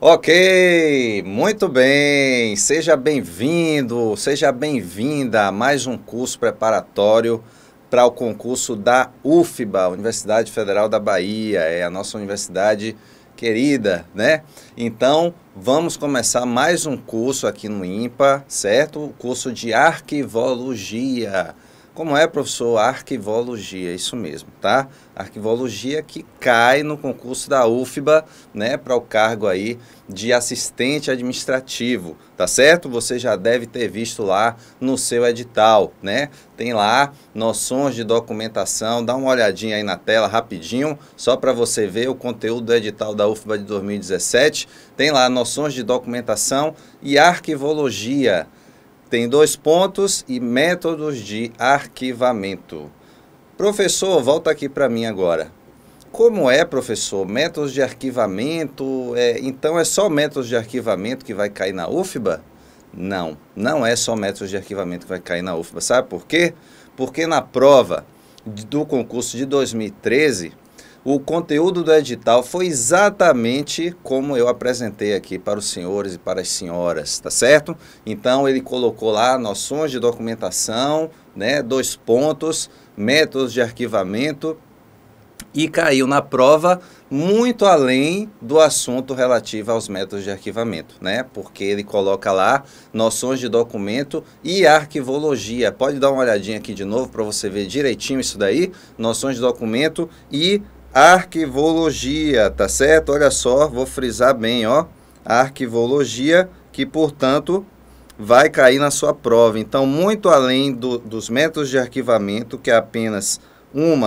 Ok, muito bem. Seja bem-vindo, seja bem-vinda a mais um curso preparatório para o concurso da UFBA, Universidade Federal da Bahia. É a nossa universidade querida, né? Então, vamos começar mais um curso aqui no IMPA, certo? O curso de Arquivologia. Como é, professor? Arquivologia, isso mesmo, tá? Arquivologia que cai no concurso da UFBA, né, para o cargo aí de assistente administrativo, tá certo? Você já deve ter visto lá no seu edital, né? Tem lá noções de documentação, dá uma olhadinha aí na tela rapidinho, só para você ver o conteúdo do edital da UFBA de 2017. Tem lá noções de documentação e arquivologia. Tem 2 pontos e métodos de arquivamento. Professor, volta aqui para mim agora. Como é, professor? Métodos de arquivamento? Então é só métodos de arquivamento que vai cair na UFBA? Não, não é só métodos de arquivamento que vai cair na UFBA. Sabe por quê? Porque na prova do concurso de 2013, o conteúdo do edital foi exatamente como eu apresentei aqui para os senhores e para as senhoras, tá certo? Então ele colocou lá noções de documentação, né, 2 pontos, métodos de arquivamento, e caiu na prova muito além do assunto relativo aos métodos de arquivamento, né? Porque ele coloca lá noções de documento e arquivologia. Pode dar uma olhadinha aqui de novo para você ver direitinho isso daí, noções de documento e arquivologia, tá certo? Olha só, vou frisar bem, ó, arquivologia, que portanto vai cair na sua prova. Então, muito além dos métodos de arquivamento, que é apenas um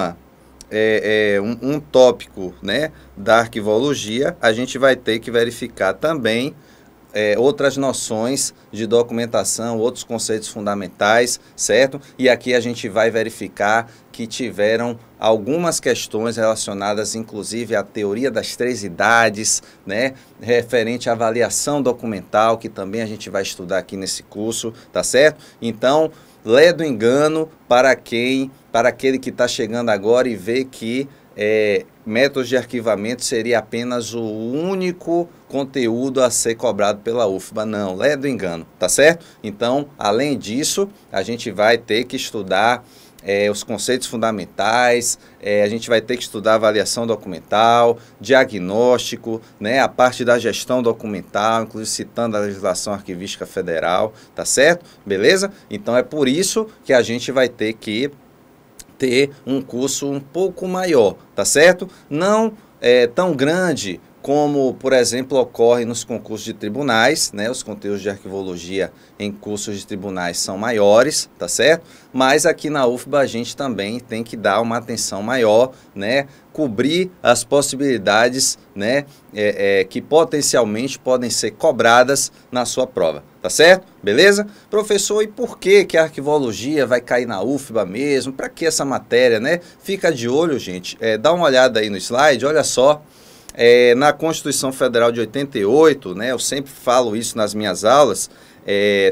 tópico, né, da arquivologia, a gente vai ter que verificar também outras noções de documentação, outros conceitos fundamentais, certo? E aqui a gente vai verificar que tiveram algumas questões relacionadas, inclusive, à teoria das 3 idades, né? Referente à avaliação documental, que também a gente vai estudar aqui nesse curso, tá certo? Então, lé do engano para aquele que está chegando agora e vê que métodos de arquivamento seria apenas o único conteúdo a ser cobrado pela UFBA. Não, lé do engano, tá certo? Então, além disso, a gente vai ter que estudar os conceitos fundamentais, a gente vai ter que estudar avaliação documental, diagnóstico, né, a parte da gestão documental, inclusive citando a legislação arquivística federal, tá certo? Beleza? Então é por isso que a gente vai ter que ter um curso um pouco maior, tá certo? Não tão grande como, por exemplo, ocorre nos concursos de tribunais, né? Os conteúdos de arquivologia em cursos de tribunais são maiores, tá certo? Mas aqui na UFBA a gente também tem que dar uma atenção maior, né? Cobrir as possibilidades, né? Que potencialmente podem ser cobradas na sua prova, tá certo? Beleza? Professor, e por que a arquivologia vai cair na UFBA mesmo? Para que essa matéria, né? Fica de olho, gente. Dá uma olhada aí no slide, olha só. Na Constituição Federal de 88, né, eu sempre falo isso nas minhas aulas,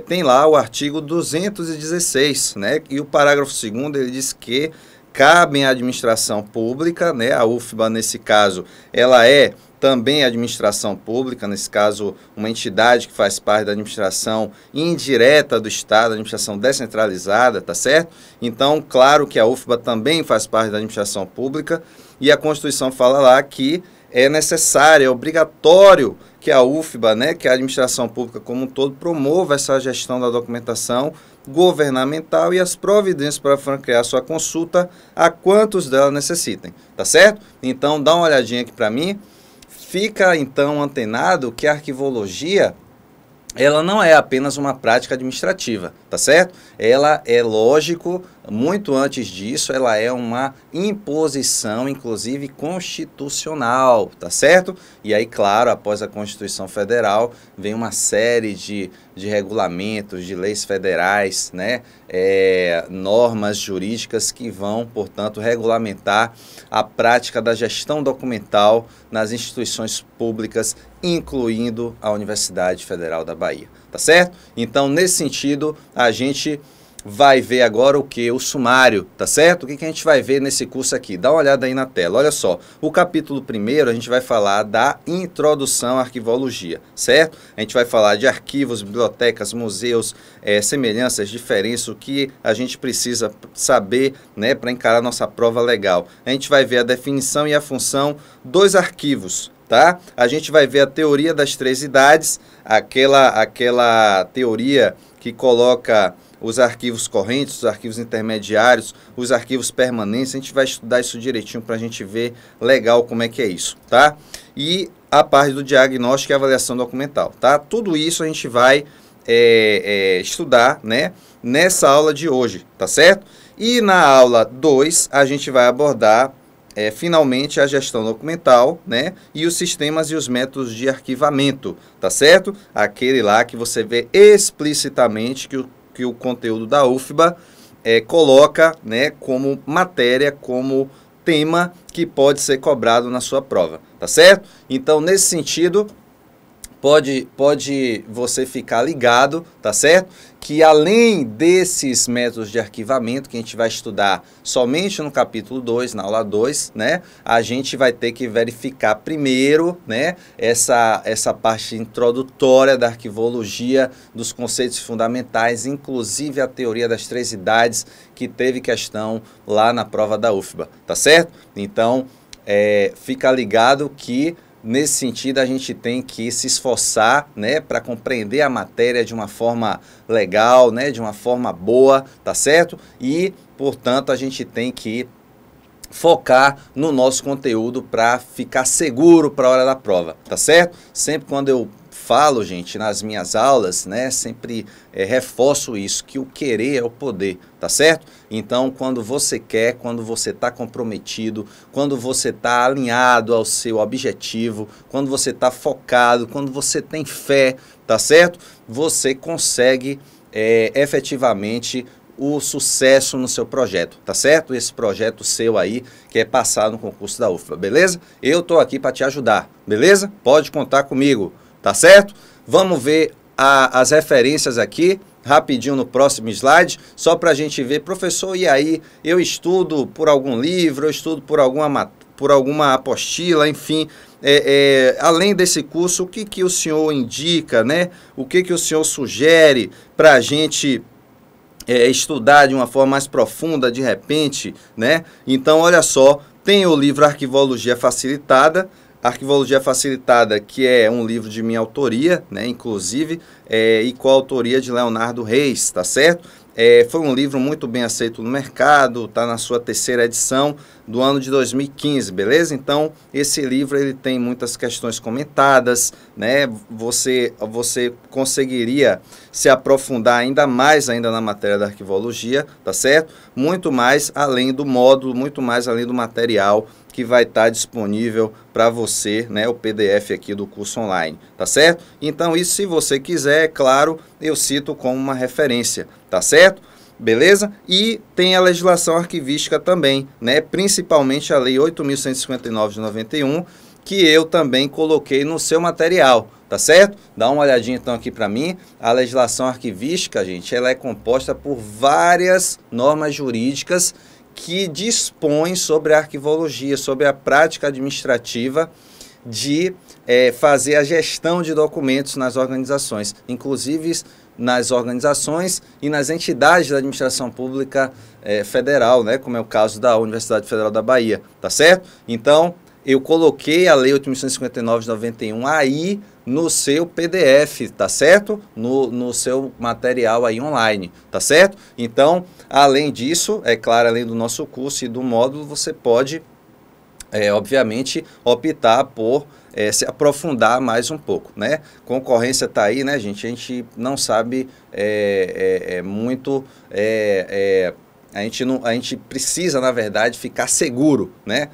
tem lá o artigo 216, né, e o parágrafo 2º ele diz que cabem à administração pública, né, a UFBA nesse caso, ela é também administração pública, nesse caso uma entidade que faz parte da administração indireta do Estado, administração descentralizada, tá certo? Então, claro que a UFBA também faz parte da administração pública e a Constituição fala lá que é necessário, é obrigatório que a UFBA, né, que a administração pública como um todo, promova essa gestão da documentação governamental e as providências para franquear sua consulta a quantos dela necessitem, tá certo? Então, dá uma olhadinha aqui para mim. Fica, então, antenado que a arquivologia, ela não é apenas uma prática administrativa, tá certo? Ela é, lógico, muito antes disso, ela é uma imposição, inclusive constitucional, tá certo? E aí, claro, após a Constituição Federal, vem uma série de regulamentos, de leis federais, né? Normas jurídicas que vão, portanto, regulamentar a prática da gestão documental nas instituições públicas, incluindo a Universidade Federal da Bahia, tá certo? Então, nesse sentido, a gente vai ver agora o que? O sumário, tá certo? O que a gente vai ver nesse curso aqui? Dá uma olhada aí na tela, olha só. O capítulo 1º a gente vai falar da introdução à arquivologia, certo? A gente vai falar de arquivos, bibliotecas, museus, semelhanças, diferenças, o que a gente precisa saber, né, para encarar nossa prova legal. A gente vai ver a definição e a função dos arquivos, tá? A gente vai ver a teoria das 3 idades, aquela teoria que coloca os arquivos correntes, os arquivos intermediários, os arquivos permanentes. A gente vai estudar isso direitinho para a gente ver legal como é que é isso, tá? E a parte do diagnóstico e avaliação documental, tá? Tudo isso a gente vai estudar, né, nessa aula de hoje, tá certo? E na aula 2 a gente vai abordar finalmente a gestão documental, né, e os sistemas e os métodos de arquivamento, tá certo? Aquele lá que você vê explicitamente que o conteúdo da UFBA coloca, né, como matéria, como tema que pode ser cobrado na sua prova, tá certo? Então, nesse sentido, pode você ficar ligado, tá certo? Que além desses métodos de arquivamento que a gente vai estudar somente no capítulo 2, na aula 2, né? A gente vai ter que verificar primeiro, né, essa parte introdutória da arquivologia, dos conceitos fundamentais, inclusive a teoria das 3 idades, que teve questão lá na prova da UFBA, tá certo? Então, fica ligado que nesse sentido, a gente tem que se esforçar, né, para compreender a matéria de uma forma legal, né, de uma forma boa, tá certo? E, portanto, a gente tem que focar no nosso conteúdo para ficar seguro para a hora da prova, tá certo? Sempre quando eu falo, gente, nas minhas aulas, né, sempre reforço isso, que o querer é o poder, tá certo? Então, quando você quer, quando você está comprometido, quando você está alinhado ao seu objetivo, quando você está focado, quando você tem fé, tá certo? Você consegue efetivamente o sucesso no seu projeto, tá certo? Esse projeto seu aí, que é passar no concurso da UFBA, beleza? Eu tô aqui para te ajudar, beleza? Pode contar comigo, tá certo? Vamos ver as referências aqui, rapidinho no próximo slide, só para a gente ver, professor, e aí? Eu estudo por algum livro, eu estudo por alguma apostila, enfim, além desse curso, o que o senhor indica, né? O que o senhor sugere para a gente estudar de uma forma mais profunda, de repente, né? Então, olha só, tem o livro Arquivologia Facilitada, que é um livro de minha autoria, né, inclusive, e com a autoria de Leonardo Reis, tá certo? Foi um livro muito bem aceito no mercado, está na sua 3ª edição do ano de 2015, beleza? Então, esse livro ele tem muitas questões comentadas, né? Você conseguiria se aprofundar ainda mais na matéria da arquivologia, tá certo? Muito mais além do módulo, muito mais além do material que vai estar disponível para você, né, o PDF aqui do curso online, tá certo? Então, isso se você quiser, é claro, eu cito como uma referência, tá certo? Beleza? E tem a legislação arquivística também, né, principalmente a Lei 8.159 de 91, que eu também coloquei no seu material, tá certo? Dá uma olhadinha então aqui para mim. A legislação arquivística, gente, ela é composta por várias normas jurídicas que dispõe sobre a arquivologia, sobre a prática administrativa de fazer a gestão de documentos nas organizações, inclusive nas organizações e nas entidades da administração pública federal, né, como é o caso da Universidade Federal da Bahia, tá certo? Então, eu coloquei a Lei 8.159 de 91 aí no seu PDF, tá certo? No seu material aí online, tá certo? Então, além disso, é claro, além do nosso curso e do módulo, você pode, obviamente, optar por se aprofundar mais um pouco, né? Concorrência tá aí, né, gente? A gente não sabe muito... a gente precisa, na verdade, ficar seguro, né,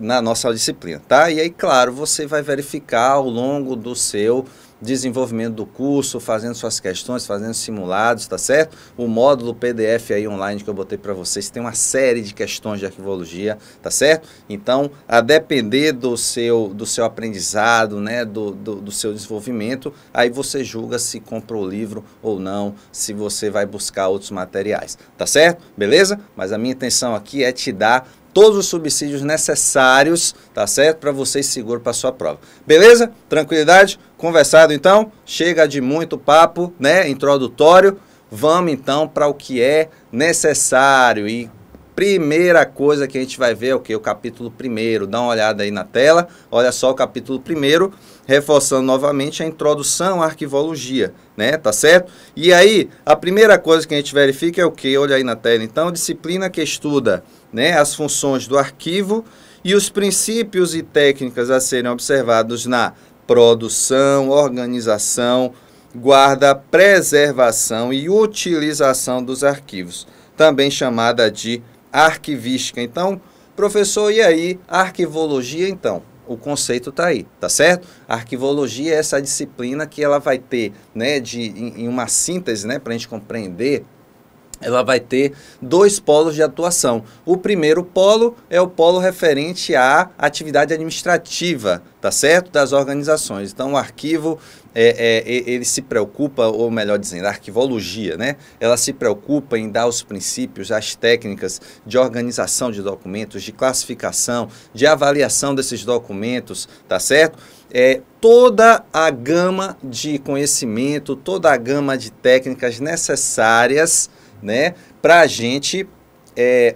na nossa disciplina, tá? E aí, claro, você vai verificar ao longo do seu desenvolvimento do curso, fazendo suas questões, fazendo simulados, tá certo? O módulo PDF aí online que eu botei para vocês tem uma série de questões de arquivologia, tá certo? Então, a depender do seu aprendizado, né, do seu desenvolvimento, aí você julga se compra o livro ou não, se você vai buscar outros materiais, tá certo? Beleza? Mas a minha intenção aqui é te dar todos os subsídios necessários, tá certo? Para você ir seguro para sua prova. Beleza? Tranquilidade? Conversado então? Chega de muito papo, né? Introdutório. Vamos então para o que é necessário. E primeira coisa que a gente vai ver é o que? O capítulo 1º. Dá uma olhada aí na tela. Olha só o capítulo 1º, reforçando novamente a introdução à arquivologia, né? Tá certo? E aí, a primeira coisa que a gente verifica é o que? Olha aí na tela. Então, disciplina que estuda, né, as funções do arquivo e os princípios e técnicas a serem observados na produção, organização, guarda, preservação e utilização dos arquivos, também chamada de arquivística. Então, professor, e aí, arquivologia então? O conceito está aí, tá certo? A arquivologia é essa disciplina que ela vai ter, né, em uma síntese, né, para a gente compreender, ela vai ter 2 polos de atuação. O primeiro polo é o polo referente à atividade administrativa, tá certo? Das organizações. Então, o arquivo, ele se preocupa, ou melhor dizendo, a arquivologia, né? Ela se preocupa em dar os princípios, as técnicas de organização de documentos, de classificação, de avaliação desses documentos, tá certo? Toda a gama de conhecimento, toda a gama de técnicas necessárias, né, para a gente,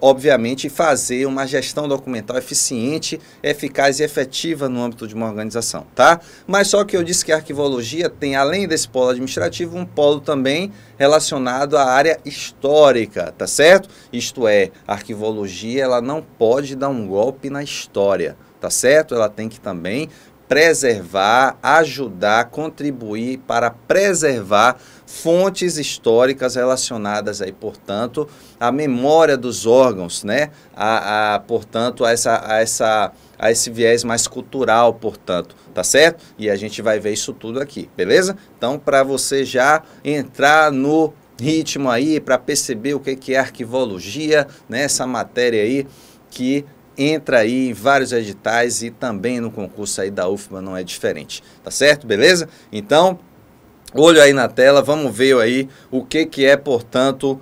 obviamente, fazer uma gestão documental eficiente, eficaz e efetiva no âmbito de uma organização, tá? Mas só que eu disse que a arquivologia tem, além desse polo administrativo, um polo também relacionado à área histórica, tá certo? Isto é, a arquivologia, ela não pode dar um golpe na história, tá certo? Ela tem que também preservar, ajudar, contribuir para preservar fontes históricas relacionadas aí, portanto, à memória dos órgãos, né? Portanto, a esse viés mais cultural, portanto, tá certo? E a gente vai ver isso tudo aqui, beleza? Então, para você já entrar no ritmo aí, para perceber o que é arquivologia, né? Essa matéria aí que entra aí em vários editais e também no concurso aí da UFBA não é diferente, tá certo? Beleza? Então, olho aí na tela, vamos ver aí o que é, portanto,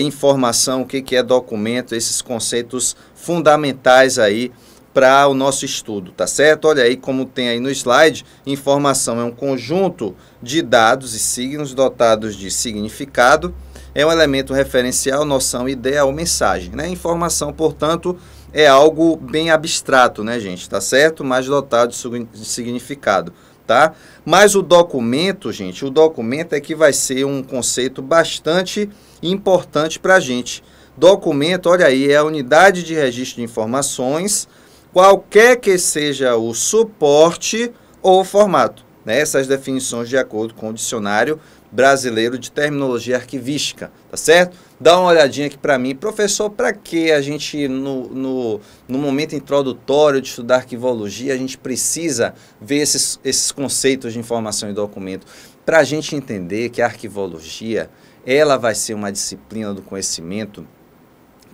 informação, o que é documento, esses conceitos fundamentais aí para o nosso estudo, tá certo? Olha aí como tem aí no slide, informação é um conjunto de dados e signos dotados de significado, é um elemento referencial, noção, ideia ou mensagem, né? Informação, portanto, é algo bem abstrato, né, gente? Tá certo? Mas dotado de significado, tá? Mas o documento, gente, o documento é que vai ser um conceito bastante importante para a gente. Documento, olha aí, é a unidade de registro de informações, qualquer que seja o suporte ou formato, né? Essas definições de acordo com o dicionário brasileiro de terminologia arquivística, tá certo? Dá uma olhadinha aqui para mim. Professor, para que a gente, no momento introdutório de estudar arquivologia, a gente precisa ver esses conceitos de informação e documento? Para a gente entender que a arquivologia, ela vai ser uma disciplina do conhecimento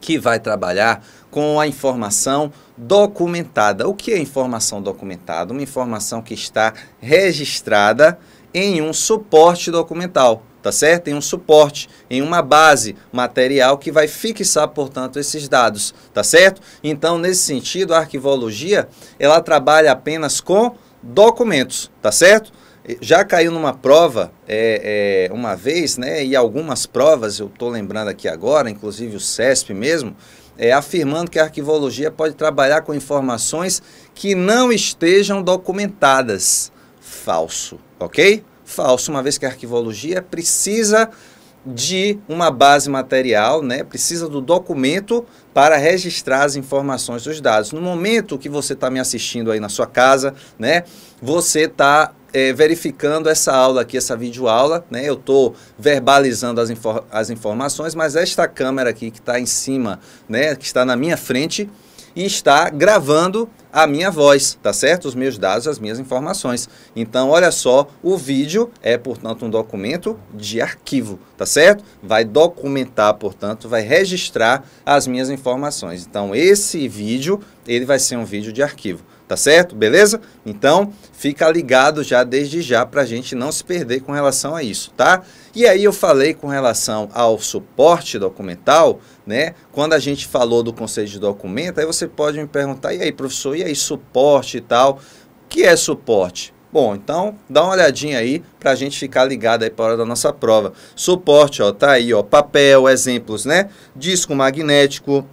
que vai trabalhar com a informação documentada. O que é informação documentada? Uma informação que está registrada em um suporte documental, tá certo? Em um suporte, em uma base material que vai fixar, portanto, esses dados, tá certo? Então, nesse sentido, a arquivologia, ela trabalha apenas com documentos, tá certo? Já caiu numa prova uma vez, né? E algumas provas, eu estou lembrando aqui agora, inclusive o CESP mesmo, afirmando que a arquivologia pode trabalhar com informações que não estejam documentadas. Falso, ok? Falso, uma vez que a arquivologia precisa de uma base material, né? Precisa do documento para registrar as informações dos dados. No momento que você está me assistindo aí na sua casa, né? Você está verificando essa aula aqui, essa videoaula, né? Eu estou verbalizando as informações, mas esta câmera aqui que está em cima, né? Que está na minha frente, e está gravando a minha voz, tá certo? Os meus dados, as minhas informações. Então, olha só, o vídeo é, portanto, um documento de arquivo, tá certo? Vai documentar, portanto, vai registrar as minhas informações. Então, esse vídeo, ele vai ser um vídeo de arquivo. Tá certo? Beleza? Então, fica ligado já desde já para a gente não se perder com relação a isso, tá? E aí eu falei com relação ao suporte documental, né? Quando a gente falou do conceito de documento, aí você pode me perguntar, e aí, professor, e aí suporte e tal? O que é suporte? Bom, então, dá uma olhadinha aí para a gente ficar ligado aí para a hora da nossa prova. Suporte, ó, tá aí, ó, papel, exemplos, né? Disco magnético,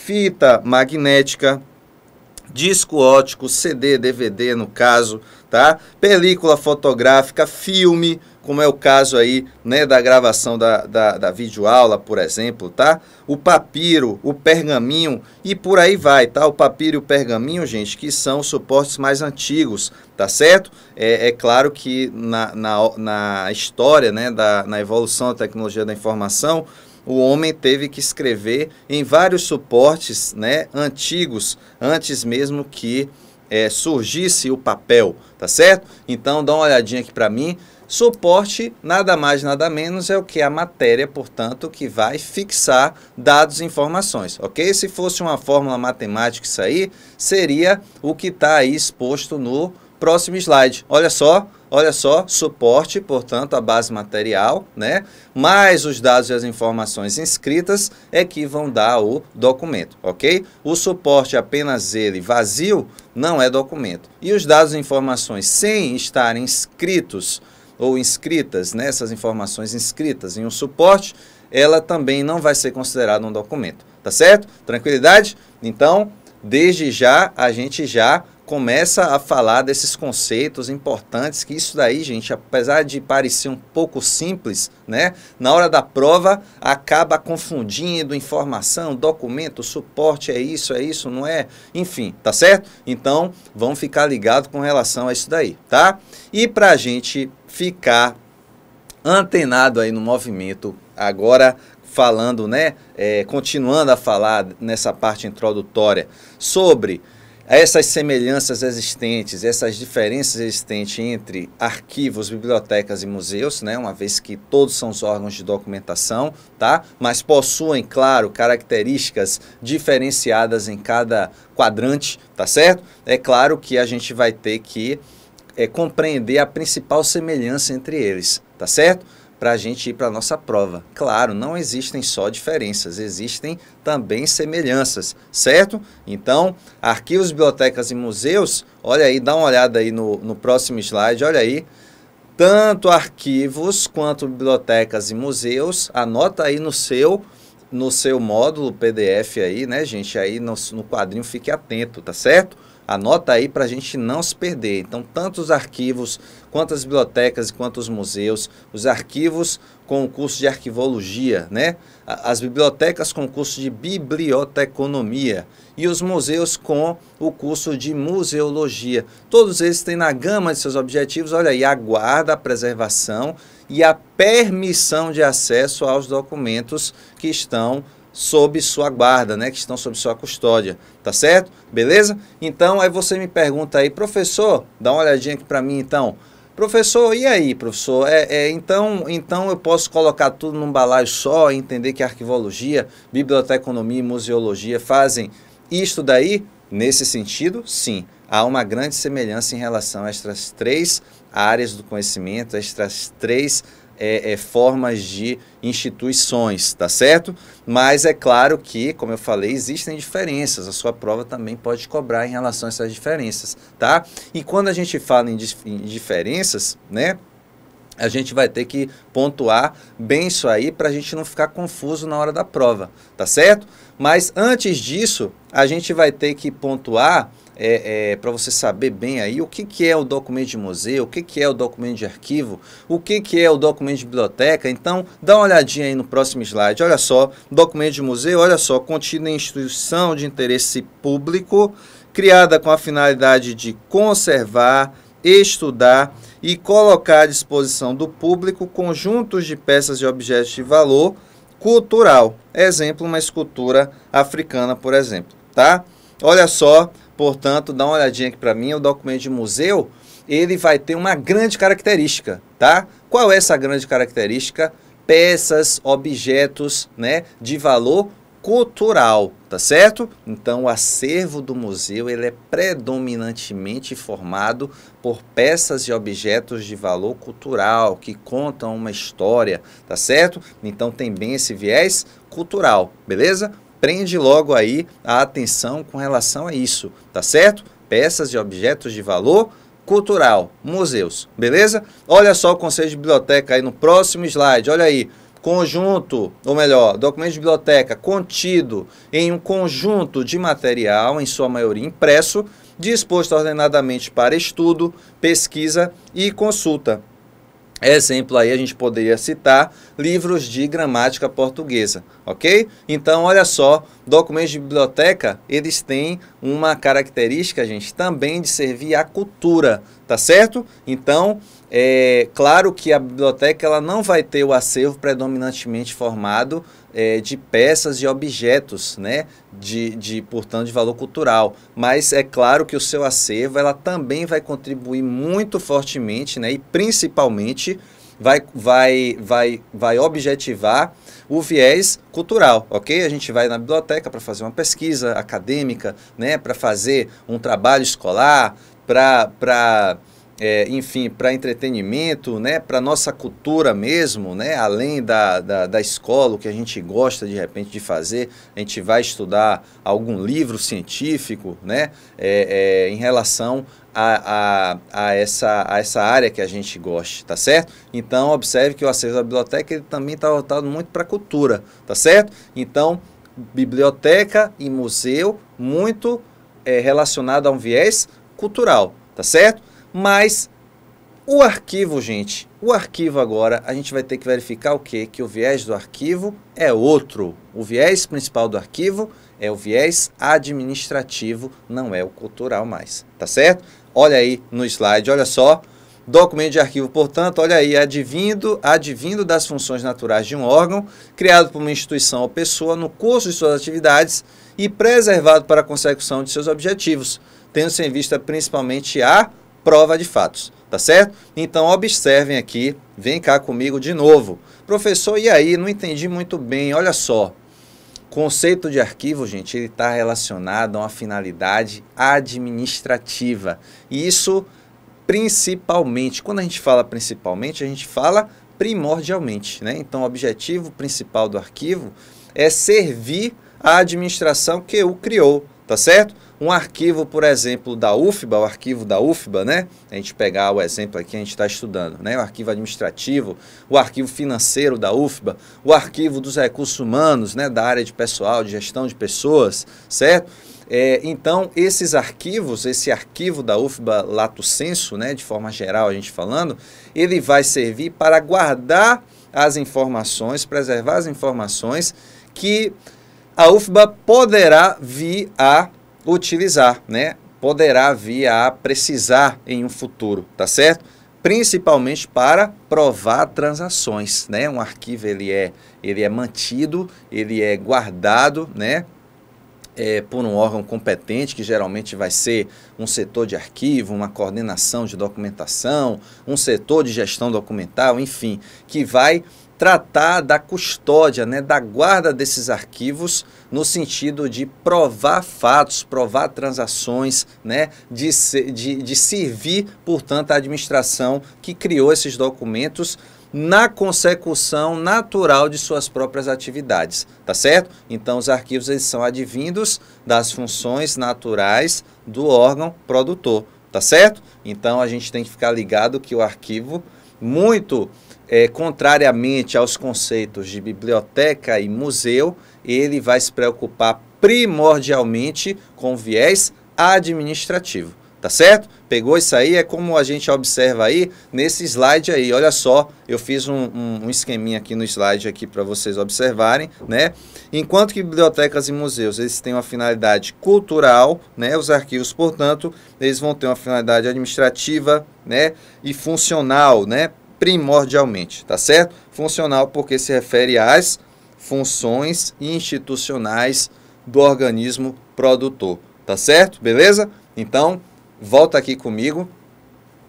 fita magnética, disco óptico, CD, DVD no caso, tá? Película fotográfica, filme, como é o caso aí, né, da gravação da videoaula, por exemplo, tá? O papiro, o pergaminho e por aí vai, tá? O papiro e o pergaminho, gente, que são os suportes mais antigos, tá certo? É claro que na história, né, na evolução da tecnologia da informação, o homem teve que escrever em vários suportes, né, antigos, antes mesmo que surgisse o papel, tá certo? Então, dá uma olhadinha aqui para mim. Suporte, nada mais, nada menos, é o que? A matéria, portanto, que vai fixar dados e informações, ok? Se fosse uma fórmula matemática isso aí, seria o que está aí exposto no próximo slide. Olha só, suporte, portanto, a base material, né? Mais os dados e as informações inscritas é que vão dar o documento, ok? O suporte apenas ele vazio não é documento. E os dados e informações sem estarem inscritos ou inscritas, né? Essas informações inscritas em um suporte, ela também não vai ser considerada um documento, tá certo? Tranquilidade? Então, desde já, a gente já começa a falar desses conceitos importantes, que isso daí, gente, apesar de parecer um pouco simples, né, na hora da prova acaba confundindo informação, documento, suporte, é isso, não é? Enfim, tá certo? Então, vamos ficar ligados com relação a isso daí, tá? E para a gente ficar antenado aí no movimento, agora falando, né, continuando a falar nessa parte introdutória sobre essas semelhanças existentes, essas diferenças existentes entre arquivos, bibliotecas e museus, né? Uma vez que todos são os órgãos de documentação, tá? Mas possuem, claro, características diferenciadas em cada quadrante, tá certo? É claro que a gente vai ter que compreender a principal semelhança entre eles, tá certo? Para a gente ir para a nossa prova. Claro, não existem só diferenças, existem também semelhanças, certo? Então, arquivos, bibliotecas e museus, olha aí, dá uma olhada aí no próximo slide, olha aí, tanto arquivos quanto bibliotecas e museus, anota aí no seu módulo PDF aí, né, gente? Aí no quadrinho, fique atento, tá certo? Anota aí para a gente não se perder. Então, tanto os arquivos, quanto as bibliotecas, quanto os museus, os arquivos com o curso de arquivologia, né? As bibliotecas com o curso de biblioteconomia e os museus com o curso de museologia. Todos eles têm na gama de seus objetivos, olha aí, a guarda, a preservação e a permissão de acesso aos documentos que estão sob sua guarda, né, que estão sob sua custódia, tá certo? Beleza? Então, aí você me pergunta aí, professor, dá uma olhadinha aqui para mim então. Professor, e aí, professor? Então eu posso colocar tudo num balaio só e entender que arquivologia, biblioteconomia e museologia fazem isto daí? Nesse sentido, sim. Há uma grande semelhança em relação a estas três áreas do conhecimento, a estas três formas de instituições, tá certo? Mas é claro que, como eu falei, existem diferenças, a sua prova também pode cobrar em relação a essas diferenças, tá? E quando a gente fala em diferenças, né, a gente vai ter que pontuar bem isso aí para a gente não ficar confuso na hora da prova, tá certo? Mas antes disso, a gente vai ter que pontuar para você saber bem aí o que é o documento de museu, o que é o documento de arquivo, o que é o documento de biblioteca. Então, dá uma olhadinha aí no próximo slide. Olha só, documento de museu, olha só, contido em instituição de interesse público, criada com a finalidade de conservar, estudar e colocar à disposição do público conjuntos de peças e objetos de valor cultural. Exemplo, uma escultura africana, por exemplo. tá? Olha só, portanto, dá uma olhadinha aqui para mim, o documento de museu, ele vai ter uma grande característica, tá? Qual é essa grande característica? Peças, objetos, né, de valor cultural, tá certo? Então, o acervo do museu, ele é predominantemente formado por peças e objetos de valor cultural, que contam uma história, tá certo? Então, tem bem esse viés cultural, beleza? Prende logo aí a atenção com relação a isso, tá certo? Peças e objetos de valor cultural, museus, beleza? Olha só o conceito de biblioteca aí no próximo slide, olha aí. Conjunto, ou melhor, documento de biblioteca contido em um conjunto de material, em sua maioria impresso, disposto ordenadamente para estudo, pesquisa e consulta. Exemplo aí a gente poderia citar livros de gramática portuguesa, ok? Então, olha só, documentos de biblioteca, eles têm uma característica, gente, também de servir à cultura, tá certo? Então, é claro que a biblioteca ela não vai ter o acervo predominantemente formado de peças e objetos, né? Portanto, de valor cultural. Mas é claro que o seu acervo ela também vai contribuir muito fortemente, né? E principalmente vai objetivar o viés cultural, ok? A gente vai na biblioteca para fazer uma pesquisa acadêmica, né? Para fazer um trabalho escolar, enfim, para entretenimento, né, para nossa cultura mesmo, né, além da escola, o que a gente gosta de repente de fazer, a gente vai estudar algum livro científico, né, em relação a essa área que a gente gosta, tá certo? Então, observe que o acervo da biblioteca ele também está voltado muito para a cultura, tá certo? Então, biblioteca e museu muito relacionado a um viés cultural, tá certo? Mas o arquivo, gente, o arquivo agora, a gente vai ter que verificar o quê? Que o viés do arquivo é outro. O viés principal do arquivo é o viés administrativo, não é o cultural mais, tá certo? Olha aí no slide, olha só. Documento de arquivo, portanto, olha aí, advindo das funções naturais de um órgão, criado por uma instituição ou pessoa no curso de suas atividades e preservado para a consecução de seus objetivos, tendo-se em vista principalmente a prova de fatos, tá certo? Então, observem aqui, vem cá comigo de novo. Professor, e aí? Não entendi muito bem, olha só. Conceito de arquivo, gente, ele está relacionado a uma finalidade administrativa. E isso, principalmente, quando a gente fala principalmente, a gente fala primordialmente, né? Então, o objetivo principal do arquivo é servir à administração que o criou, tá certo? Um arquivo, por exemplo, da UFBA, o arquivo da UFBA, né? A gente pegar o exemplo aqui, a gente está estudando, né? O arquivo administrativo, o arquivo financeiro da UFBA, o arquivo dos recursos humanos, né? Da área de pessoal, de gestão de pessoas, certo? Então, esses arquivos, esse arquivo da UFBA Lato Sensu, né? De forma geral, a gente falando, ele vai servir para guardar as informações, preservar as informações que a UFBA poderá vir a utilizar, né? Poderá vir a precisar em um futuro, tá certo? Principalmente para provar transações, né? Um arquivo ele é mantido, ele é guardado, né? Por um órgão competente, que geralmente vai ser um setor de arquivo, uma coordenação de documentação, um setor de gestão documental, enfim, que vai tratar da custódia, né, da guarda desses arquivos no sentido de provar fatos, provar transações, né, de servir, portanto, a administração que criou esses documentos na consecução natural de suas próprias atividades, tá certo? Então, os arquivos eles são advindos das funções naturais do órgão produtor, tá certo? Então, a gente tem que ficar ligado que o arquivo, contrariamente aos conceitos de biblioteca e museu, ele vai se preocupar primordialmente com viés administrativo, tá certo? Pegou isso aí? É como a gente observa aí nesse slide aí, olha só, eu fiz um esqueminha aqui no slide aqui para vocês observarem, né? Enquanto que bibliotecas e museus, eles têm uma finalidade cultural, né? Os arquivos, portanto, eles vão ter uma finalidade administrativa, né? E funcional, né? Primordialmente, tá certo? Funcional porque se refere às funções institucionais do organismo produtor, tá certo? Beleza? Então, volta aqui comigo.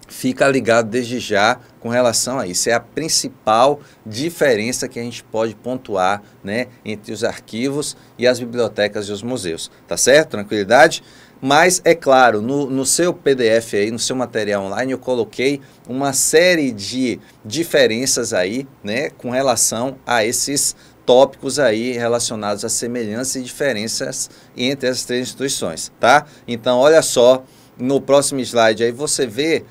Fica ligado desde já com relação a isso. É a principal diferença que a gente pode pontuar, né, entre os arquivos e as bibliotecas e os museus. Tá certo? Tranquilidade? Mas, é claro, no seu PDF aí, no seu material online, eu coloquei uma série de diferenças aí, né, com relação a esses tópicos aí relacionados a semelhanças e diferenças entre as três instituições, tá? Então, olha só. No próximo slide aí você vê,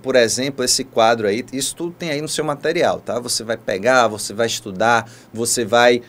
por exemplo, esse quadro aí, isso tudo tem aí no seu material, tá? Você vai pegar, você vai estudar, você vai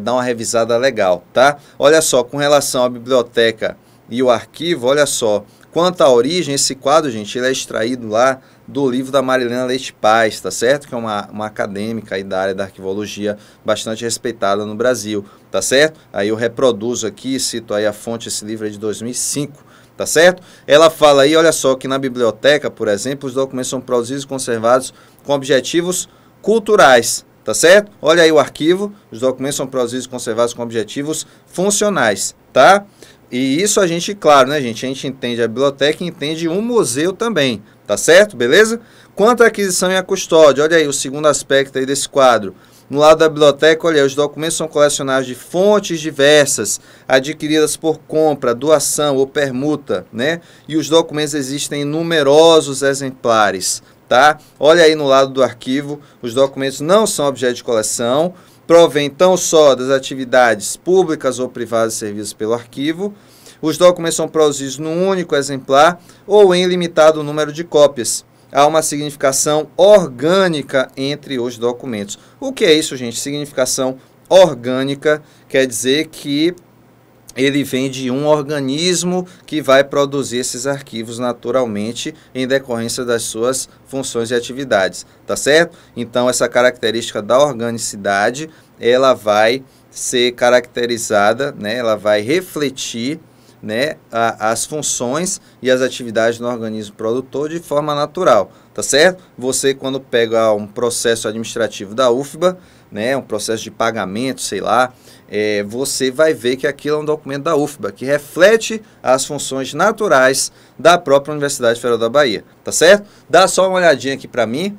dar uma revisada legal, tá? Olha só, com relação à biblioteca e o arquivo, olha só, quanto à origem, esse quadro, gente, ele é extraído lá do livro da Marilena Leite Paz, tá certo? Que é uma acadêmica aí da área da arquivologia bastante respeitada no Brasil, tá certo? Aí eu reproduzo aqui, cito aí a fonte, esse livro é de 2005, tá certo? Ela fala aí, olha só, que na biblioteca, por exemplo, os documentos são produzidos e conservados com objetivos culturais, tá certo? Olha aí o arquivo, os documentos são produzidos e conservados com objetivos funcionais, tá? E isso a gente, claro, né, gente? A gente entende a biblioteca e entende um museu também, tá certo? Beleza? Quanto à aquisição e à custódia, olha aí o segundo aspecto aí desse quadro. No lado da biblioteca, olha, os documentos são colecionados de fontes diversas, adquiridas por compra, doação ou permuta, né? E os documentos existem em numerosos exemplares, tá? Olha aí no lado do arquivo, os documentos não são objeto de coleção, provém tão só das atividades públicas ou privadas servidas pelo arquivo. Os documentos são produzidos num único exemplar ou em limitado número de cópias. Há uma significação orgânica entre os documentos. O que é isso, gente? Significação orgânica quer dizer que ele vem de um organismo que vai produzir esses arquivos naturalmente em decorrência das suas funções e atividades, tá certo? Então, essa característica da organicidade, ela vai ser caracterizada, né? Ela vai refletir, né, as funções e as atividades do organismo produtor de forma natural, tá certo? Você, quando pega um processo administrativo da UFBA, né, um processo de pagamento, sei lá, você vai ver que aquilo é um documento da UFBA, que reflete as funções naturais da própria Universidade Federal da Bahia, tá certo? Dá só uma olhadinha aqui para mim.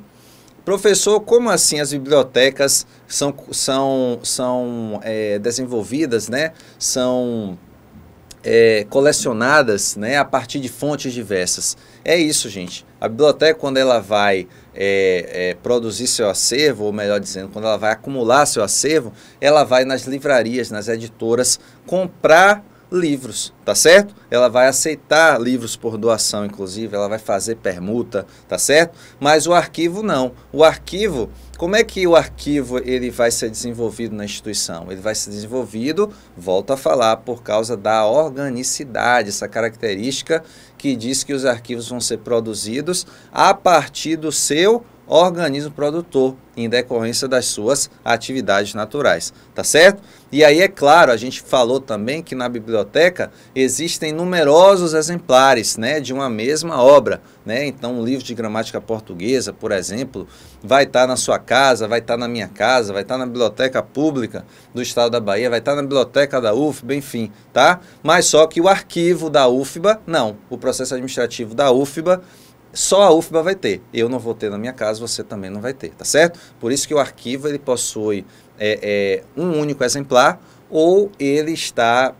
Professor, como assim as bibliotecas são desenvolvidas, né, são colecionadas, né, a partir de fontes diversas? É isso, gente. A biblioteca, quando ela vai produzir seu acervo, ou melhor dizendo, quando ela vai acumular seu acervo, ela vai nas livrarias, nas editoras, comprar livros, tá certo? Ela vai aceitar livros por doação, inclusive, ela vai fazer permuta, tá certo? Mas o arquivo não. O arquivo, como é que o arquivo ele vai ser desenvolvido na instituição? Ele vai ser desenvolvido, volto a falar, por causa da organicidade, essa característica que diz que os arquivos vão ser produzidos a partir do seu organismo produtor, em decorrência das suas atividades naturais, tá certo? E aí, é claro, a gente falou também que na biblioteca existem numerosos exemplares, né, de uma mesma obra, né? Então, um livro de gramática portuguesa, por exemplo, vai estar na sua casa, vai estar na minha casa, vai estar na biblioteca pública do Estado da Bahia, vai estar na biblioteca da UFBA, enfim, tá? Mas só que o arquivo da UFBA, não, o processo administrativo da UFBA, só a UFBA vai ter. Eu não vou ter na minha casa, você também não vai ter, tá certo? Por isso que o arquivo ele possui um único exemplar ou ele está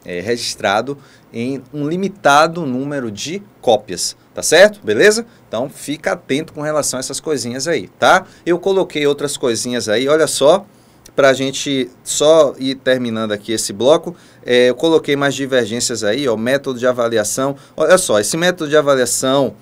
registrado em um limitado número de cópias, tá certo? Beleza? Então fica atento com relação a essas coisinhas aí, tá? Eu coloquei outras coisinhas aí, olha só, para a gente só ir terminando aqui esse bloco, eu coloquei mais divergências aí, ó, método de avaliação. Olha só, esse método de avaliação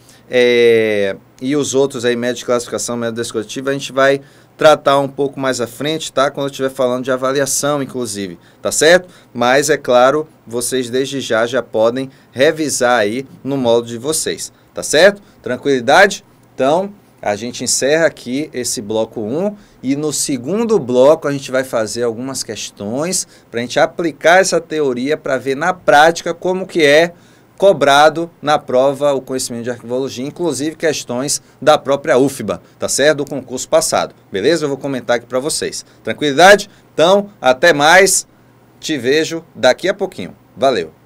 e os outros aí, método de classificação, método descritivo, a gente vai tratar um pouco mais à frente, tá? Quando eu estiver falando de avaliação, inclusive, tá certo? Mas, é claro, vocês desde já podem revisar aí no módulo de vocês, tá certo? Tranquilidade? Então, a gente encerra aqui esse bloco 1 e no segundo bloco a gente vai fazer algumas questões para a gente aplicar essa teoria para ver na prática como que é cobrado na prova o conhecimento de arquivologia, inclusive questões da própria UFBA, tá certo? Do concurso passado, beleza? Eu vou comentar aqui para vocês. Tranquilidade? Então, até mais. Te vejo daqui a pouquinho. Valeu!